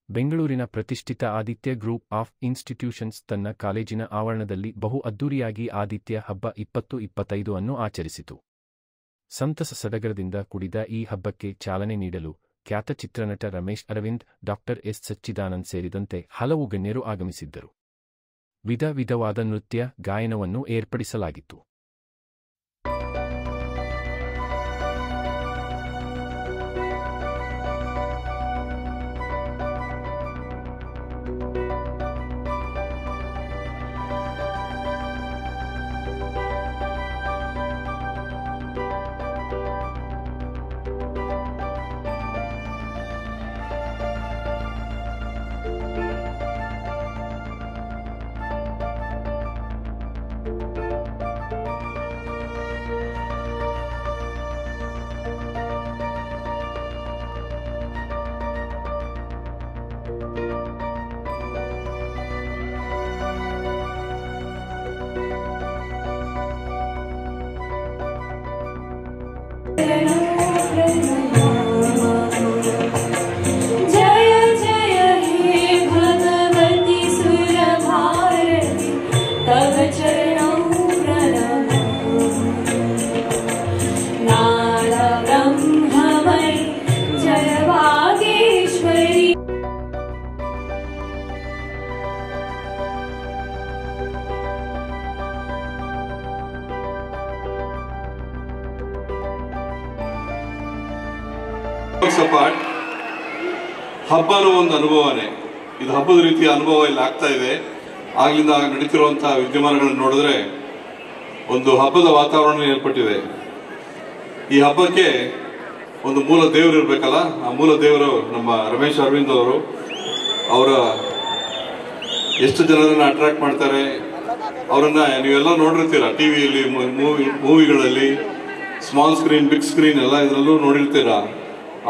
ಬೆಂಗಳೂರಿನ ಪ್ರತಿಷ್ಠಿತ Aditya group of institutions ತನ್ನ ಕಾಲೇಜಿನ ಆವರಣದಲ್ಲಿ ಬಹು ಅದ್ದೂರಿಯಾಗಿ ಆದಿತ್ಯ ಹಬ್ಬ 2025 ಅನ್ನು ಆಚರಿಸಿತು. ಸಂತಸ ಸಡಗರದಿಂದ ಕೂಡಿದ ಈ ಹಬ್ಬಕ್ಕೆ ಚಾಲನೆ ನೀಡಲು ಖ್ಯಾತ ಚಿತ್ರನಟ ರಮೇಶ್ ಅರವಿಂದ್, ಡಾ. ಎಸ್. ಸಚ್ಚಿದಾನಂದ್ ಸೇರಿದಂತೆ ಹಲವು ಗಣ್ಯರು ಆಗಮಿಸಿದ್ದರು. ವಿಧ ವಿಧವಾದ ನೃತ್ಯ, ಗಾಯನವನ್ನು ಏರ್ಪಡಿಸಲಾಗಿತ್ತು. ಹಬ್ಬನೂ ಒಂದು ಅನುಭವನೇ. ಇದು ಹಬ್ಬದ ರೀತಿಯ ಅನುಭವ ಇಲ್ಲಿ ಆಗ್ತಾ ಇದೆ. ಆಗ್ಲಿಂದ ನಡೀತಿರುವಂತಹ ವಿದ್ಯಮಾನಗಳನ್ನು ನೋಡಿದ್ರೆ ಒಂದು ಹಬ್ಬದ ವಾತಾವರಣ ಏರ್ಪಟ್ಟಿದೆ. ಈ ಹಬ್ಬಕ್ಕೆ ಒಂದು ಮೂಲ ದೇವರು ಇರ್ಬೇಕಲ್ಲ, ಆ ಮೂಲ ದೇವರು ನಮ್ಮ ರಮೇಶ್ ಅರವಿಂದ್ ಅವರು. ಅವರ ಎಷ್ಟು ಜನರನ್ನ ಅಟ್ರಾಕ್ಟ್ ಮಾಡ್ತಾರೆ, ಅವರನ್ನ ನೀವೆಲ್ಲ ನೋಡಿರ್ತೀರ ಟಿವಿಯಲ್ಲಿ, ಮೂವಿಗಳಲ್ಲಿ, ಸ್ಮಾಲ್ ಸ್ಕ್ರೀನ್, ಬಿಗ್ ಸ್ಕ್ರೀನ್ ಎಲ್ಲ ಇದರಲ್ಲೂ ನೋಡಿರ್ತೀರ.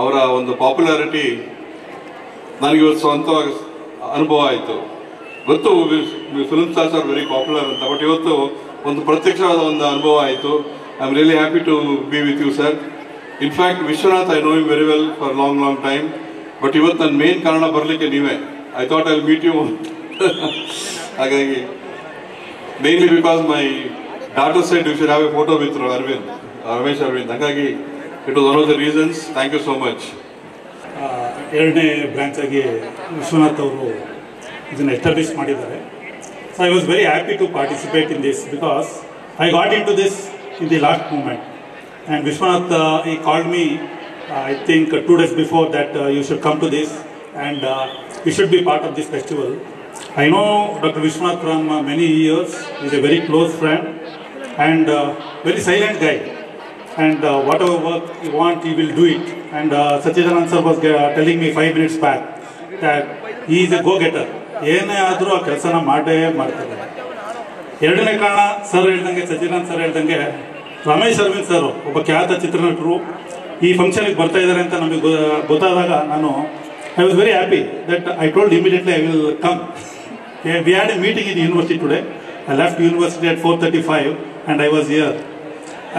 ಅವರ ಒಂದು ಪಾಪ್ಯುಲಾರಿಟಿ ನನಗಿವತ್ತು ಸ್ವಂತವಾಗಿ ಅನುಭವ ಆಯಿತು. ಗೊತ್ತು film stars are very popular ಅಂತ, ಬಟ್ ಇವತ್ತು ಒಂದು ಪ್ರತ್ಯಕ್ಷವಾದ ಒಂದು ಅನುಭವ ಆಯಿತು. I am really happy to be with you sir. In fact Vishwanath I know you very well for long time, but ಇವತ್ತು ನನ್ನ ಮೇನ್ ಕಾರಣ ಬರಲಿಕ್ಕೆ ನೀವೇ. I thought I will meet you. ಹಾಗಾಗಿ mainly because my daughter said you should have a photo with Aravind, Ramesh Aravind. ಹಾಗಾಗಿ it was one of the reasons. Thank you so much. ಎರಡನೇ branch ಆಗಿ ವಿಶ್ವನಾಥ್ ಅವರು ಇದನ್ನು ಎಸ್ಟಾಬ್ಲಿಷ್ ಮಾಡಿದ್ದಾರೆ. So I was very happy to participate in this because I got in to this in the last moment. And Vishwanath he called me I think 2 days before that you should come to this and you should be part of this festival. I know Dr. Vishwanath from many years. He is a very close friend and very silent guy. And whatever work you want, he will do it. And Sachidanand sir was telling me 5 minutes back that he is a go-getter. ಏನೇ ಆದರೂ ಆ ಕೆಲಸನ ಮಾಡೇ ಮಾಡ್ತಾರೆ. ಎರಡನೇ ಕಾರಣ sir ಹೇಳ್ದಂಗೆ, ಸಚಿದಾನಂದ್ sir ಹೇಳ್ದಂಗೆ, ರಮೇಶ್ ಅರವಿಂದ್ ಸರ್ ಒಬ್ಬ ಖ್ಯಾತ ಚಿತ್ರನಟರು ಈ ಫಂಕ್ಷನ್ಗೆ ಬರ್ತಾ ಇದ್ದಾರೆ ಅಂತ ನಮಗೆ ಗೊತ್ತಾದಾಗ ನಾನು I was very happy that I told immediately I will come. We had A meeting in university today. I left university at 4:35 and I was here.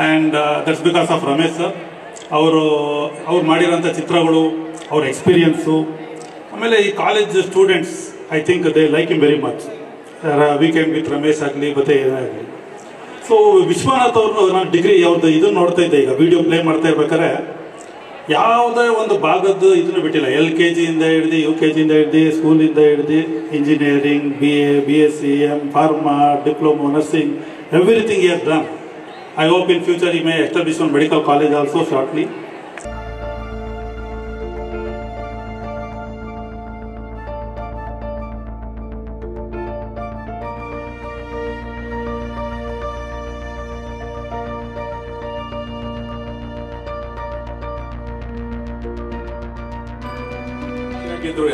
And that's because of Ramesh sir. ಅವರು ಮಾಡಿರೋಂಥ ಚಿತ್ರಗಳು, ಅವ್ರ experience, ಆಮೇಲೆ ಈ college students I think they like him very much. Weekend with Ramesh ಆಗಲಿ ಮತ್ತೆ ಏನಾಗಲಿ. So Vishwanath ಅವರು, ನಾನು ಡಿಗ್ರಿ ಅವ್ರದ್ದು ಇದನ್ನು ನೋಡ್ತಾ ಇದ್ದೆ, ಈಗ ವಿಡಿಯೋ ಪ್ಲೇ ಮಾಡ್ತಾ ಇರ್ಬೇಕಾದ್ರೆ ಯಾವುದೇ ಒಂದು ಭಾಗದ್ದು ಇದನ್ನು ಬಿಟ್ಟಿಲ್ಲ. LKG ಇಂದ ಹಿಡ್ದು UKG ಇಂದ ಹಿಡ್ದು ಸ್ಕೂಲಿಂದ ಹಿಡ್ದು engineering, BA, BSc, pharma, diploma, nursing, everything he has done. I hope in future he may establish one medical college also shortly.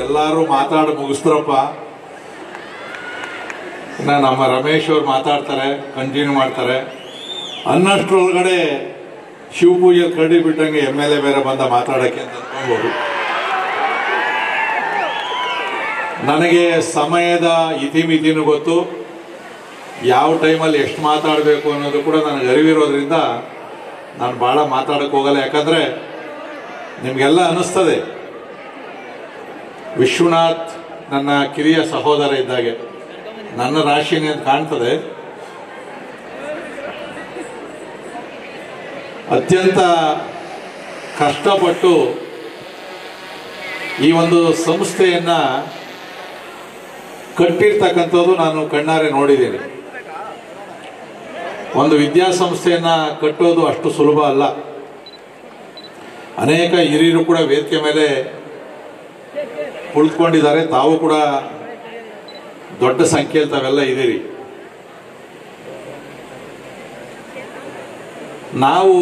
ಎಲ್ಲರೂ ಮಾತಾಡಿ ಮುಗಿಸ್ತಾರಪ್ಪ. ನಮ್ಮ ರಮೇಶ್ ಅವ್ರು ಮಾತಾಡ್ತಾರೆ, ಕಂಟಿನ್ಯೂ ಮಾಡ್ತಾರೆ. ಅನ್ನಷ್ಟರೊಳಗಡೆ ಶಿವಪೂಜೆ ಕರಡಿ ಬಿಟ್ಟಂಗೆ MLA ಬೇರೆ ಬಂದ ಮಾತಾಡಕ್ಕೆ ಅಂತ ಅನ್ಕೊಳ್ಬೋದು. ನನಗೆ ಸಮಯದ ಇತಿಮಿತಿನೂ ಗೊತ್ತು, ಯಾವ ಟೈಮಲ್ಲಿ ಎಷ್ಟು ಮಾತಾಡಬೇಕು ಅನ್ನೋದು ಕೂಡ ನನಗೆ ಅರಿವಿರೋದ್ರಿಂದ ನಾನು ಭಾಳ ಮಾತಾಡಕ್ಕೆ ಹೋಗಲ್ಲ. ಯಾಕಂದರೆ ನಿಮಗೆಲ್ಲ ಅನ್ನಿಸ್ತದೆ ವಿಶ್ವನಾಥ್ ನನ್ನ ಕಿರಿಯ ಸಹೋದರ ಇದ್ದಾಗೆ, ನನ್ನ ರಾಶಿನೇ ಅಂತ ಕಾಣ್ತದೆ. ಅತ್ಯಂತ ಕಷ್ಟಪಟ್ಟು ಈ ಒಂದು ಸಂಸ್ಥೆಯನ್ನ ಕಟ್ಟಿರ್ತಕ್ಕಂಥದ್ದು ನಾನು ಕಣ್ಣಾರೆ ನೋಡಿದ್ದೇನೆ. ಒಂದು ವಿದ್ಯಾಸಂಸ್ಥೆಯನ್ನ ಕಟ್ಟೋದು ಅಷ್ಟು ಸುಲಭ ಅಲ್ಲ. ಅನೇಕ ಹಿರಿಯರು ಕೂಡ ವೇದಿಕೆ ಮೇಲೆ ಕುಳಿತುಕೊಂಡಿದ್ದಾರೆ. ತಾವು ಕೂಡ ದೊಡ್ಡ ಸಂಖ್ಯೆಯಲ್ಲಿ ತಾವೆಲ್ಲ ಇದ್ದೀರಿ. ನಾವು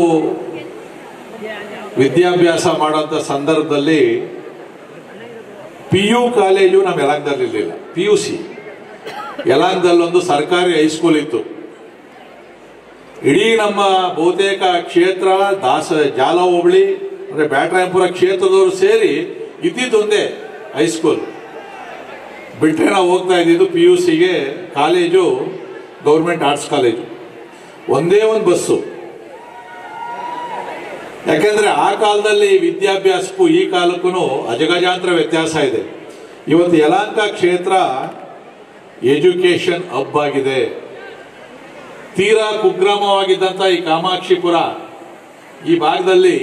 ವಿದ್ಯಾಭ್ಯಾಸ ಮಾಡುವಂಥ ಸಂದರ್ಭದಲ್ಲಿ PU ಕಾಲೇಜು ನಮ್ಮ ಯಲಹಂಕದಲ್ಲಿ ಇರಲಿಲ್ಲ. PUC ಯಲಹಂಕದಲ್ಲೊಂದು ಸರ್ಕಾರಿ ಹೈಸ್ಕೂಲ್ ಇತ್ತು. ಇಡೀ ನಮ್ಮ ಬಹುತೇಕ ಕ್ಷೇತ್ರ ಜಾಲ ಹೋಬಳಿ ಅಂದರೆ ಬ್ಯಾಟರಾಯಪುರ ಕ್ಷೇತ್ರದವರು ಸೇರಿ ಇದ್ದಿದ್ದೊಂದೇ ಹೈಸ್ಕೂಲ್. ಬಿಟ್ಟರೆ ನಾವು ಹೋಗ್ತಾ ಇದ್ದಿದ್ದು PUCಗೆ, ಕಾಲೇಜು ಗೌರ್ಮೆಂಟ್ ಆರ್ಟ್ಸ್ ಕಾಲೇಜು, ಒಂದೇ ಒಂದು ಬಸ್ಸು. ಯಾಕೆಂದ್ರೆ ಆ ಕಾಲದಲ್ಲಿ ವಿದ್ಯಾಭ್ಯಾಸಕ್ಕೂ ಈ ಕಾಲಕ್ಕೂ ಅಜಗಜಾಂತರ ವ್ಯತ್ಯಾಸ ಇದೆ. ಇವತ್ತು ಯಲಹಂಕ ಕ್ಷೇತ್ರ ಎಜುಕೇಶನ್ ಹಬ್ ಆಗಿದೆ. ತೀರಾ ಕುಗ್ರಾಮವಾಗಿದ್ದಂಥ ಈ ಕಾಮಾಕ್ಷಿಪುರ ಈ ಭಾಗದಲ್ಲಿ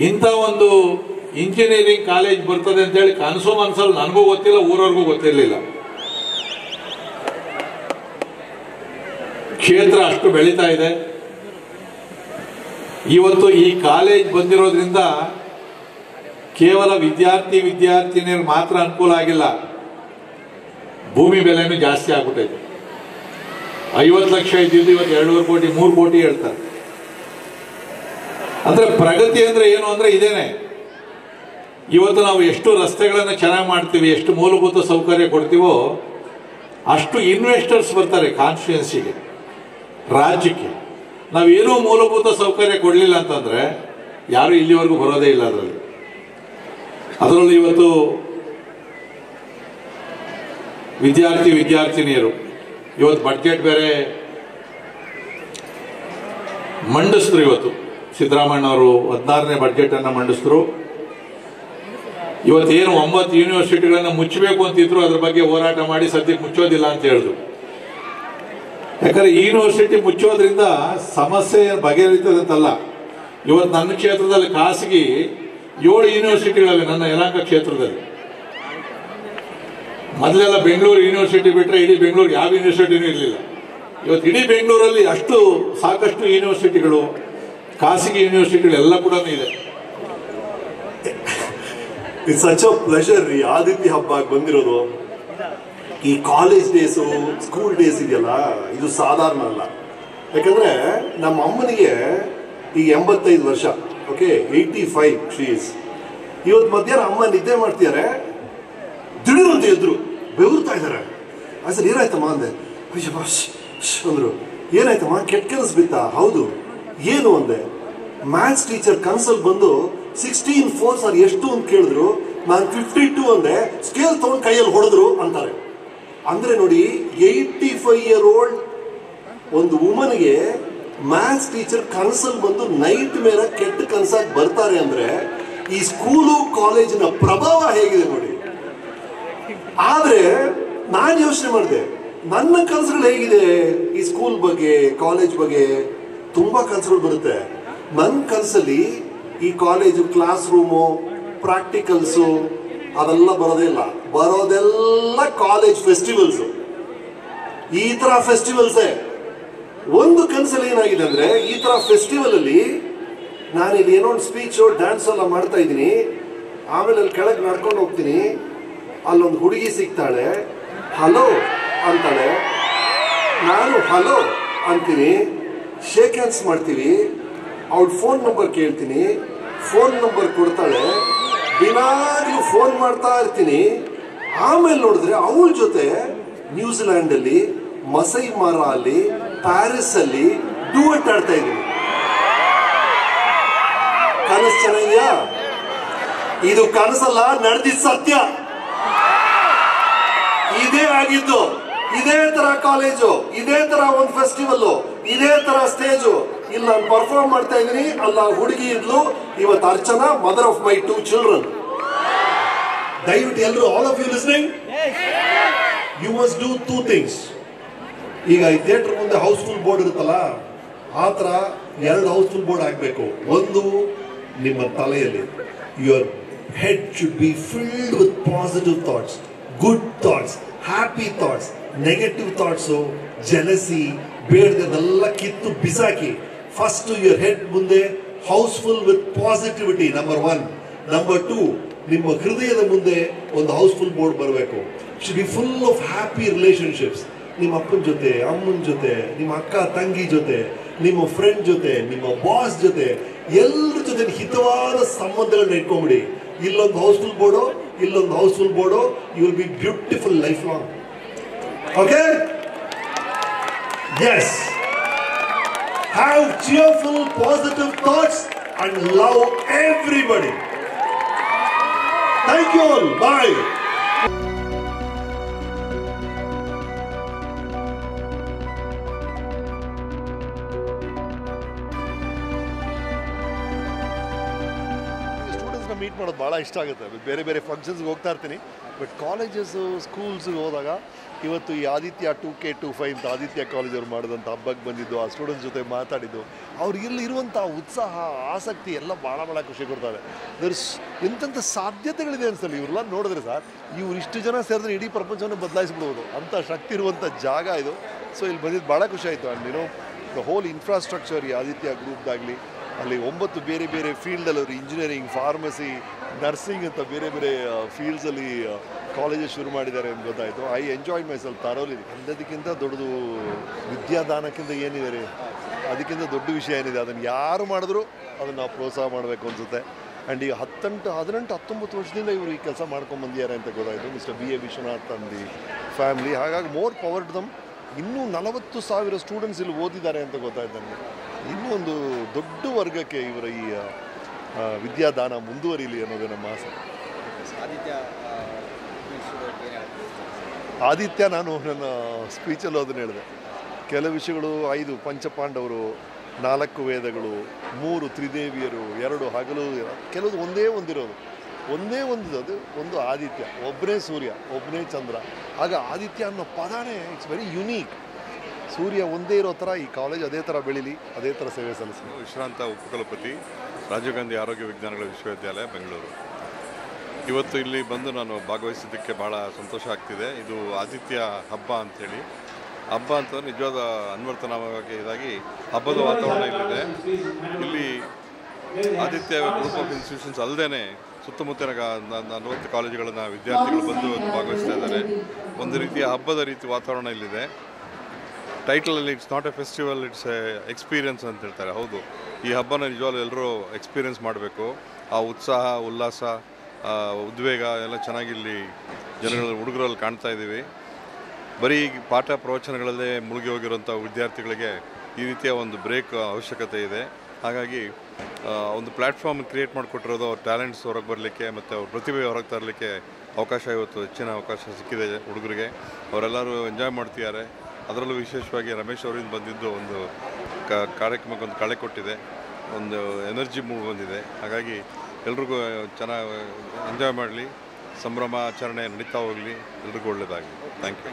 ಇಂಥ ಒಂದು ಇಂಜಿನಿಯರಿಂಗ್ ಕಾಲೇಜ್ ಬರ್ತದೆ ಅಂತೇಳಿ ಕನಸು ಮನಸ್ಸಲ್ಲಿ ನನಗೂ ಗೊತ್ತಿಲ್ಲ, ಊರವ್ರಿಗೂ ಗೊತ್ತಿರಲಿಲ್ಲ. ಕ್ಷೇತ್ರ ಅಷ್ಟು ಬೆಳೀತಾ ಇದೆ. ಇವತ್ತು ಈ ಕಾಲೇಜ್ ಬಂದಿರೋದ್ರಿಂದ ಕೇವಲ ವಿದ್ಯಾರ್ಥಿನಿಯರು ಮಾತ್ರ ಅನುಕೂಲ ಆಗಿಲ್ಲ, ಭೂಮಿ ಬೆಲೆನೂ ಜಾಸ್ತಿ ಆಗ್ಬಿಟ್ಟೈತೆ. 50 ಲಕ್ಷ ಇದ್ದಿದ್ದು ಇವತ್ತು 2.5 ಕೋಟಿ 3 ಕೋಟಿ ಹೇಳ್ತಾರೆ. ಅಂದ್ರೆ ಪ್ರಗತಿ ಅಂದ್ರೆ ಏನು ಅಂದ್ರೆ ಇದೇನೆ. ಇವತ್ತು ನಾವು ಎಷ್ಟು ರಸ್ತೆಗಳನ್ನು ಚೆನ್ನಾಗಿ ಮಾಡ್ತೀವಿ, ಎಷ್ಟು ಮೂಲಭೂತ ಸೌಕರ್ಯ ಕೊಡ್ತೀವೋ ಅಷ್ಟು ಇನ್ವೆಸ್ಟರ್ಸ್ ಬರ್ತಾರೆ ಕಾನ್ಸ್ಟಿಟ್ಯೂನ್ಸಿಗೆ, ರಾಜ್ಯಕ್ಕೆ. ನಾವೇನೂ ಮೂಲಭೂತ ಸೌಕರ್ಯ ಕೊಡಲಿಲ್ಲ ಅಂತಂದ್ರೆ ಯಾರು ಇಲ್ಲಿವರೆಗೂ ಬರೋದೇ ಇಲ್ಲ. ಅದರಲ್ಲೂ ಇವತ್ತು ವಿದ್ಯಾರ್ಥಿನಿಯರು ಇವತ್ತು ಬಡ್ಜೆಟ್ ಬೇರೆ ಮಂಡಿಸಿದ್ರು. ಇವತ್ತು ಸಿದ್ದರಾಮಯ್ಯ ಅವರು 16ನೇ ಬಡ್ಜೆಟ್ ಅನ್ನ ಮಂಡಿಸಿದ್ರು. ಇವತ್ತೇನು 9 ಯೂನಿವರ್ಸಿಟಿಗಳನ್ನ ಮುಚ್ಚಬೇಕು ಅಂತಿದ್ರು, ಅದ್ರ ಬಗ್ಗೆ ಹೋರಾಟ ಮಾಡಿ ಸದ್ಯಕ್ಕೆ ಮುಚ್ಚೋದಿಲ್ಲ ಅಂತ ಹೇಳಿದ್ರು. ಯಾಕಂದ್ರೆ ಯೂನಿವರ್ಸಿಟಿ ಮುಚ್ಚೋದ್ರಿಂದ ಸಮಸ್ಯೆ ಬಗೆಹರಿತದಂತಲ್ಲ. ಇವತ್ತು ನನ್ನ ಕ್ಷೇತ್ರದಲ್ಲಿ ಖಾಸಗಿ 7 ಯೂನಿವರ್ಸಿಟಿಗಳಿವೆ. ನನ್ನ ಯಲಹಂಕ ಕ್ಷೇತ್ರದಲ್ಲಿ ಮೊದಲೆಲ್ಲ ಬೆಂಗಳೂರು ಯೂನಿವರ್ಸಿಟಿ ಬಿಟ್ಟರೆ ಇಡೀ ಬೆಂಗಳೂರು ಯಾವ ಯೂನಿವರ್ಸಿಟಿನೂ ಇರಲಿಲ್ಲ. ಇವತ್ತು ಇಡೀ ಬೆಂಗಳೂರಲ್ಲಿ ಸಾಕಷ್ಟು ಯೂನಿವರ್ಸಿಟಿಗಳು, ಖಾಸಗಿ ಯೂನಿವರ್ಸಿಟಿಗಳು ಎಲ್ಲ ಕೂಡ ಇದೆ. ಇಟ್ಸ್ ಸಚ್ ಅ ಪ್ಲೆಷರ್ ಈ ಆದಿತ್ಯ ಹಬ್ಬ ಬಂದಿರೋದು. ಈ ಕಾಲೇಜ್ ಡೇಸು, ಸ್ಕೂಲ್ ಡೇಸ್ ಇದೆಯಲ್ಲ, ಇದು ಸಾಧಾರಣ ಅಲ್ಲ. ಯಾಕಂದ್ರೆ ನಮ್ಮ ಅಮ್ಮನಿಗೆ ಈಗ 85 ವರ್ಷ. Okay, 85 she's. ಇವತ್ತು ಮಧ್ಯಾಹ್ನ ಅಮ್ಮ ನಿದ್ದೆ ಮಾಡ್ತಿದ್ದಾರೆ, ದಿಢೀರಂತ ಎದ್ರು ಬೆವರ್ತಾ ಇದ್ದಾರೆ. ಸರ್ ಏನಾಯ್ತಮ್ಮ ಅಂದೆ. ಅಂದ್ರು. ಏನಾಯ್ತಮ್ಮ, ಕೆಟ್ಟ ಕೆಲಸ ಬಿತ್ತಾ? ಹೌದು. ಏನು ಅಂದೆ. ಮ್ಯಾಥ್ಸ್ ಟೀಚರ್ ಕನ್ಸಲ್ ಬಂದು 16 4 ಸರ್ ಎಷ್ಟು ಅಂತ ಕೇಳಿದ್ರು. ನಾನು 52 ಅಂದೆ. ಸ್ಕೇಲ್ ತಗೊಂಡು ಕೈಯಲ್ಲಿ ಹೊಡೆದ್ರು ಅಂತಾರೆ. ಅಂದ್ರೆ ನೋಡಿ, 85-year-old ಒಂದು ವುಮನ್ಗೆ ಮ್ಯಾಥ್ಸ್ ಟೀಚರ್ ಕನ್ಸಲ್ ಬಂದು ನೈಟ್ ಮೇಲೆ ಕೆಟ್ಟ ಕನ್ಸಾಗಿ ಬರ್ತಾರೆ ಅಂದ್ರೆ ಈ ಸ್ಕೂಲು ಕಾಲೇಜಿನ ಪ್ರಭಾವ ಹೇಗಿದೆ ನೋಡಿ. ಆದ್ರೆ ನಾನು ಯೋಚನೆ ಮಾಡಿದೆ, ನನ್ನ ಕನಸುಗಳು ಹೇಗಿದೆ ಈ ಸ್ಕೂಲ್ ಬಗ್ಗೆ, ಕಾಲೇಜ್ ಬಗ್ಗೆ. ತುಂಬಾ ಕನಸುಗಳು ಬರುತ್ತೆ. ನನ್ನ ಕನಸಲ್ಲಿ ಈ ಕಾಲೇಜು ಕ್ಲಾಸ್ ರೂಮು, ಪ್ರಾಕ್ಟಿಕಲ್ಸು ಅದೆಲ್ಲ ಬರೋದೇ ಇಲ್ಲ. ಬರೋದೆಲ್ಲ ಕಾಲೇಜ್ ಫೆಸ್ಟಿವಲ್ಸ್, ಈ ತರ ಫೆಸ್ಟಿವಲ್ಸೇ. ಒಂದು ಕನಸಲ್ಲಿ ಏನಾಗಿದೆ ಅಂದ್ರೆ, ಈ ತರ ಫೆಸ್ಟಿವಲ್ ಅಲ್ಲಿ ನಾನು ಇಲ್ಲಿ ಏನೋ ಒಂದು ಸ್ಪೀಚು ಡ್ಯಾನ್ಸ್ ಎಲ್ಲ ಮಾಡ್ತಾ ಇದ್ದೀನಿ. ಆಮೇಲೆ ಅಲ್ಲಿ ಕೆಳಗೆ ನಡ್ಕೊಂಡು ಹೋಗ್ತೀನಿ, ಅಲ್ಲೊಂದು ಹುಡುಗಿ ಸಿಗ್ತಾಳೆ, ಹಲೋ ಅಂತಾಳೆ. ನಾನು ಹಲೋ ಅಂತೀನಿ, ಶೇಕ್ ಹ್ಯಾಂಡ್ಸ್ ಮಾಡ್ತೀವಿ. ಅವಳ ಫೋನ್ ನಂಬರ್ ಕೇಳ್ತೀನಿ, ಫೋನ್ ನಂಬರ್ ಕೊಡ್ತಾಳೆ. ದಿನಾಗ್ಲೂ ಫೋನ್ ಮಾಡ್ತಾ ಇರ್ತೀನಿ. ಆಮೇಲೆ ನೋಡಿದ್ರೆ ಅವಳ ಜೊತೆ ನ್ಯೂಜಿಲ್ಯಾಂಡ್ ಅಲ್ಲಿ, ಮಸೈ ಮಾರ ಅಲ್ಲಿ, ಪ್ಯಾರಿಸ್ ಅಲ್ಲಿ ಡುವೆಟ್ ಆಡ್ತಾ ಇದ್ದೀನಿ. ಕನಸು ಚೆನ್ನಾಗಿದೆಯಾ? ಇದು ಕನಸಲ್ಲ, ನಡೆದಿದ್ದ ಸತ್ಯ. ಇದೇ ಆಗಿದ್ದು. ಇದೇ ತರ ಕಾಲೇಜು, ಇದೇ ತರ ಒಂದು ಫೆಸ್ಟಿವಲ್, ಇದೇ ತರ ಸ್ಟೇಜು. ಇಲ್ಲಿ ನಾನು ಪರ್ಫಾರ್ಮ್ ಮಾಡ್ತಾ ಇದ್ದೀನಿ. ಅಲ್ಲ ಹುಡುಗಿ ಇದ್ಲು, ಇವತ್ತು Archana, mother of my 2 children. ದಯವಿಟ್ಟು ಎಲ್ಲರೂ, all of you listening, you must do 2 things. ಈಗ ಈ ಥಿಯೇಟರ್ ಮುಂದೆ ಹೌಸ್ಫುಲ್ ಬೋರ್ಡ್ ಇರುತ್ತಲ್ಲ, ಆ ಥರ 2 ಹೌಸ್ಫುಲ್ ಬೋರ್ಡ್ ಹಾಕಬೇಕು. ಒಂದು ನಿಮ್ಮ ತಲೆಯಲ್ಲಿ, your head should be filled with positive thoughts, good thoughts, happy thoughts. Negative thoughts, jealousy, ಬೇಡದೆಲ್ಲ ಕಿತ್ತು ಬಿಸಾಕಿ ಫಸ್ಟ್ ಯುವರ್ ಹೆಡ್ ಮುಂದೆ house full with positivity, number 1. Number 2, ನಿಮ್ಮ ಹೃದಯದ ಮುಂದೆ ಒಂದು ಹೌಸ್ಫುಲ್ ಬೋರ್ಡ್ ಬರಬೇಕು. Should be full of happy relationships. ನಿಮ್ಮ ಅಪ್ಪನ ಜೊತೆ, ಅಮ್ಮನ ಜೊತೆ, ನಿಮ್ಮ ಅಕ್ಕ ತಂಗಿ ಜೊತೆ, ನಿಮ್ಮ ಫ್ರೆಂಡ್ ಜೊತೆ, ನಿಮ್ಮ ಬಾಸ್ ಜೊತೆ, ಎಲ್ಲರ ಜೊತೆ ಹಿತವಾದ ಸಂಬಂಧಗಳನ್ನ ಇಟ್ಕೊಂಡ್ಬಿಡಿ. ಇಲ್ಲೊಂದು ಹೌಸ್ಫುಲ್ ಬೋರ್ಡು, ಇಲ್ಲೊಂದು house full board, you will be beautiful life long. Okay? Yes. Have cheerful, positive thoughts and love everybody. Thank you all. Bye. ಸ್ಟೂಡೆಂಟ್ಸ್ನ ಮೀಟ್ ಮಾಡೋದು ಭಾಳ ಇಷ್ಟ ಆಗುತ್ತೆ. ಬೇರೆ ಬೇರೆ ಫಂಕ್ಷನ್ಸ್ಗೆ ಹೋಗ್ತಾ ಇರ್ತೀನಿ. ಬಟ್ ಕಾಲೇಜಸ್ಸು, ಸ್ಕೂಲ್ಸ್ಗೆ ಹೋದಾಗ ಇವತ್ತು ಈ ಆದಿತ್ಯ 2K25 ಅಂತ ಆದಿತ್ಯ ಕಾಲೇಜವ್ರು ಮಾಡಿದಂಥ ಹಬ್ಬಕ್ಕೆ ಬಂದಿದ್ದು, ಆ ಸ್ಟೂಡೆಂಟ್ಸ್ ಜೊತೆ ಮಾತಾಡಿದ್ದು, ಅವ್ರಿಗೆ ಇರುವಂಥ ಉತ್ಸಾಹ, ಆಸಕ್ತಿ ಎಲ್ಲ ಭಾಳ ಖುಷಿ ಕೊಡ್ತಾರೆ. ಎಂತೆಂಥ ಸಾಧ್ಯತೆಗಳಿದೆ ಅನ್ಸಲ್ಲ ಇವ್ರೆಲ್ಲ ನೋಡಿದ್ರೆ ಸರ್. ಇವ್ರು ಇಷ್ಟು ಜನ ಸೇರಿದ್ರೆ ಇಡೀ ಪ್ರಪಂಚವನ್ನು ಬದಲಾಯಿಸ್ಬಿಡ್ಬೋದು, ಅಂಥ ಶಕ್ತಿ ಇರುವಂಥ ಜಾಗ ಇದು. ಸೊ ಇಲ್ಲಿ ಬಂದಿದ್ದು ಭಾಳ ಖುಷಿ ಆಯಿತು. ಆ್ಯಂಡ್ ದ ಹೋಲ್ ಇನ್ಫ್ರಾಸ್ಟ್ರಕ್ಚರ್ ಈ ಆದಿತ್ಯ ಗ್ರೂಪ್ದಾಗಲಿ, ಅಲ್ಲಿ 9 ಬೇರೆ ಬೇರೆ ಫೀಲ್ಡಲ್ಲಿ ಅವರು ಇಂಜಿನಿಯರಿಂಗ್, ಫಾರ್ಮಸಿ, ನರ್ಸಿಂಗ್ ಅಂತ ಬೇರೆ ಬೇರೆ ಫೀಲ್ಡ್ಸಲ್ಲಿ ಕಾಲೇಜಸ್ ಶುರು ಮಾಡಿದ್ದಾರೆ ಅಂತ ಗೊತ್ತಾಯಿತು. I enjoy my self thoroughly. ಎಲ್ಲದಕ್ಕಿಂತ ದೊಡ್ಡದು ವಿದ್ಯಾದಾನಕ್ಕಿಂತ ಏನಿದೆ ರೀ, ಅದಕ್ಕಿಂತ ದೊಡ್ಡ ವಿಷಯ ಏನಿದೆ, ಅದನ್ನು ಯಾರು ಮಾಡಿದ್ರು ಅದನ್ನು ನಾವು ಪ್ರೋತ್ಸಾಹ ಮಾಡಬೇಕು ಅನಿಸುತ್ತೆ. ಆ್ಯಂಡ್ ಈಗ 18-19 ವರ್ಷದಿಂದ ಇವರು ಈ ಕೆಲಸ ಮಾಡ್ಕೊಂಡ್ಬಂದಿದ್ದಾರೆ ಅಂತ ಗೊತ್ತಾಯಿತು. Mister B.A. ವಿಶ್ವನಾಥ್ ಅಂದು ಫ್ಯಾಮಿಲಿ. ಹಾಗಾಗಿ ಮೋರ್ ಪವರ್ ಟು ದಮ್. ಇನ್ನೂ 40,000 ಸ್ಟೂಡೆಂಟ್ಸ್ ಇಲ್ಲಿ ಓದಿದ್ದಾರೆ ಅಂತ ಗೊತ್ತಾಯ್ತು ನನಗೆ. ಇನ್ನೂ ಒಂದು ದೊಡ್ಡ ವರ್ಗಕ್ಕೆ ಇವರ ಈ ವಿದ್ಯಾದಾನ ಮುಂದುವರಿಲಿ ಅನ್ನೋದೇ ನಮ್ಮ ಆಸೆ. ಆದಿತ್ಯ ನಾನು ನನ್ನ ಸ್ಪೀಚಲ್ಲೂ ಅದನ್ನು ಹೇಳಿದೆ. ಕೆಲವು ವಿಷಯಗಳು 5 ಪಂಚಪಾಂಡವರು, 4 ವೇದಗಳು, 3 ತ್ರಿದೇವಿಯರು, 2 ಹಗಲು, ಕೆಲವು ಒಂದೇ ಒಂದಿರೋದು, ಅದು ಒಂದು ಆದಿತ್ಯ, ಒಬ್ಬನೇ ಸೂರ್ಯ, ಒಬ್ಬನೇ ಚಂದ್ರ. ಆಗ ಆದಿತ್ಯ ಅನ್ನೋ ಪದನೇ ಇಟ್ಸ್ ವೆರಿ ಯುನೀಕ್. ಸೂರ್ಯ ಒಂದೇ ಇರೋ ಥರ ಈ ಕಾಲೇಜ್ ಅದೇ ಥರ ಬೆಳೀಲಿ, ಅದೇ ಥರ ಸೇವೆ ಸಲ್ಲಿಸಲಿ. ವಿಶ್ರಾಂತ ಉಪಕುಲಪತಿ, ರಾಜೀವ್ ಗಾಂಧಿ ಆರೋಗ್ಯ ವಿಜ್ಞಾನಗಳ ವಿಶ್ವವಿದ್ಯಾಲಯ, ಬೆಂಗಳೂರು. ಇವತ್ತು ಇಲ್ಲಿ ಬಂದು ನಾನು ಭಾಗವಹಿಸಿದ್ದಕ್ಕೆ ಭಾಳ ಸಂತೋಷ ಆಗ್ತಿದೆ. ಇದು ಆದಿತ್ಯ ಹಬ್ಬ ಅಂಥೇಳಿ. ಹಬ್ಬ ಅಂತ ನಿಜವಾದ ಅನ್ವರ್ತನವಾಗಿ ಇದಾಗಿ ಹಬ್ಬದ ವಾತಾವರಣ ಇಲ್ಲಿದೆ. ಇಲ್ಲಿ ಆದಿತ್ಯ ಗ್ರೂಪ್ ಆಫ್ ಇನ್ಸ್ಟಿಟ್ಯೂಷನ್ಸ್ ಅಲ್ಲದೆ ಸುತ್ತಮುತ್ತಲಿನ 40 ಕಾಲೇಜುಗಳನ್ನ ವಿದ್ಯಾರ್ಥಿಗಳು ಬಂದು ಭಾಗವಹಿಸ್ತಾ ಇದ್ದಾರೆ. ಒಂದು ರೀತಿಯ ಹಬ್ಬದ ರೀತಿ ವಾತಾವರಣ ಇಲ್ಲಿದೆ. ಟೈಟಲಲ್ಲಿ it's not a festival, it's a experience ಅಂತ ಹೇಳ್ತಾರೆ. ಹೌದು, ಈ ಹಬ್ಬನ ನಿಜವಾಗ್ಲೂ ಎಲ್ಲರೂ ಎಕ್ಸ್ಪೀರಿಯನ್ಸ್ ಮಾಡಬೇಕು. ಆ ಉತ್ಸಾಹ, ಉಲ್ಲಾಸ, ಉದ್ವೇಗ ಎಲ್ಲ ಚೆನ್ನಾಗಿ ಇಲ್ಲಿ ಹುಡುಗರಲ್ಲಿ ಕಾಣ್ತಾ ಇದ್ದೀವಿ. ಬರೀ ಪಾಠ ಪ್ರವಚನಗಳಲ್ಲೇ ಮುಳುಗಿ ಹೋಗಿರೋಂಥ ವಿದ್ಯಾರ್ಥಿಗಳಿಗೆ ಈ ರೀತಿಯ ಒಂದು ಬ್ರೇಕ್ ಅವಶ್ಯಕತೆ ಇದೆ. ಹಾಗಾಗಿ ಒಂದು ಪ್ಲ್ಯಾಟ್ಫಾರ್ಮ್ ಕ್ರಿಯೇಟ್ ಮಾಡಿಕೊಟ್ಟಿರೋದು ಅವ್ರ ಟ್ಯಾಲೆಂಟ್ಸ್ ಹೊರಗೆ ಬರಲಿಕ್ಕೆ ಮತ್ತು ಅವ್ರ ಪ್ರತಿಭೆ ಹೊರಗೆ ತರಲಿಕ್ಕೆ ಅವಕಾಶ, ಇವತ್ತು ಹೆಚ್ಚಿನ ಅವಕಾಶ ಸಿಕ್ಕಿದೆ ಹುಡುಗರಿಗೆ. ಅವರೆಲ್ಲರೂ ಎಂಜಾಯ್ ಮಾಡ್ತಿದ್ದಾರೆ. ಅದರಲ್ಲೂ ವಿಶೇಷವಾಗಿ ರಮೇಶ್ ಅವರಿಂದ ಬಂದಿದ್ದು ಒಂದು ಕಾರ್ಯಕ್ರಮಕ್ಕೆ ಒಂದು ಕಳೆ ಕೊಟ್ಟಿದೆ, ಒಂದು ಎನರ್ಜಿ ಮೂಡ್ ಬಂದಿದೆ. ಹಾಗಾಗಿ ಎಲ್ರಿಗೂ ಚೆನ್ನಾಗಿ ಎಂಜಾಯ್ ಮಾಡಲಿ, ಸಂಭ್ರಮ ಆಚರಣೆ ನಡೀತಾ ಹೋಗಲಿ, ಎಲ್ರಿಗೂ ಒಳ್ಳೆಯದಾಗಲಿ. Thank you.